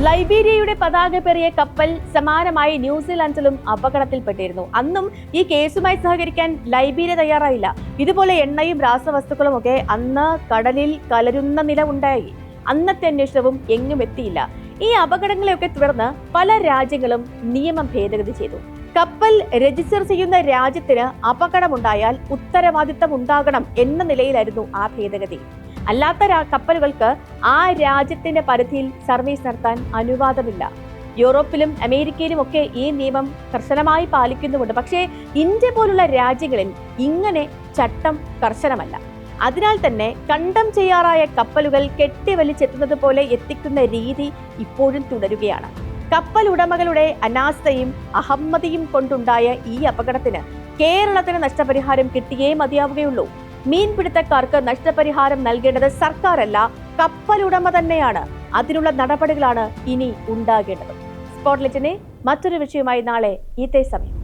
ലൈബീരിയയുടെ പതാക പേറിയ കപ്പൽ സമാനമായി ന്യൂസിലാൻഡിലും അപകടത്തിൽപ്പെട്ടിരുന്നു. അന്നും ഈ കേസുമായി സഹകരിക്കാൻ ലൈബീരിയ തയ്യാറായില്ല. ഇതുപോലെ എണ്ണയും രാസവസ്തുക്കളും ഒക്കെ അന്ന് കടലിൽ കലരുന്ന നില ഉണ്ടായി. അന്നത്തെ അന്വേഷണവും എങ്ങും എത്തിയില്ല. ഈ അപകടങ്ങളെയൊക്കെ തുടർന്ന് പല രാജ്യങ്ങളും നിയമം ഭേദഗതി ചെയ്തു. കപ്പൽ രജിസ്റ്റർ ചെയ്യുന്ന രാജ്യത്തിന് അപകടമുണ്ടായാൽ ഉത്തരവാദിത്തം ഉണ്ടാകണം എന്ന നിലയിലായിരുന്നു ആ ഭേദഗതി. അല്ലാത്ത കപ്പലുകൾക്ക് ആ രാജ്യത്തിന്റെ പരിധിയിൽ സർവീസ് നടത്താൻ അനുവാദമില്ല. യൂറോപ്പിലും അമേരിക്കയിലും ഒക്കെ ഈ നിയമം കർശനമായി പാലിക്കുന്നുമുണ്ട്. പക്ഷേ ഇന്ത്യ പോലുള്ള രാജ്യങ്ങളിൽ ഇങ്ങനെ ചട്ടം കർശനമല്ല. അതിനാൽ തന്നെ കണ്ടം ചെയ്യാറായ കപ്പലുകൾ കെട്ടിവലിച്ചെത്തുന്നത് പോലെ എത്തിക്കുന്ന രീതി ഇപ്പോഴും തുടരുകയാണ്. കപ്പൽ ഉടമകളുടെ അനാസ്ഥയും അഹമ്മതിയും കൊണ്ടുണ്ടായ ഈ അപകടത്തിന് കേരളത്തിന് നഷ്ടപരിഹാരം കിട്ടിയേ മതിയാവുകയുള്ളൂ. മീൻപിടുത്തക്കാർക്ക് നഷ്ടപരിഹാരം നൽകേണ്ടത് സർക്കാരല്ല, കപ്പലുടമ തന്നെയാണ്. അതിനുള്ള നടപടികളാണ് ഇനി ഉണ്ടാകേണ്ടത്. സ്പോട്ട്ലൈറ്റിനെ മറ്റൊരു വിഷയമായി നാളെ ഇതേ സമയം.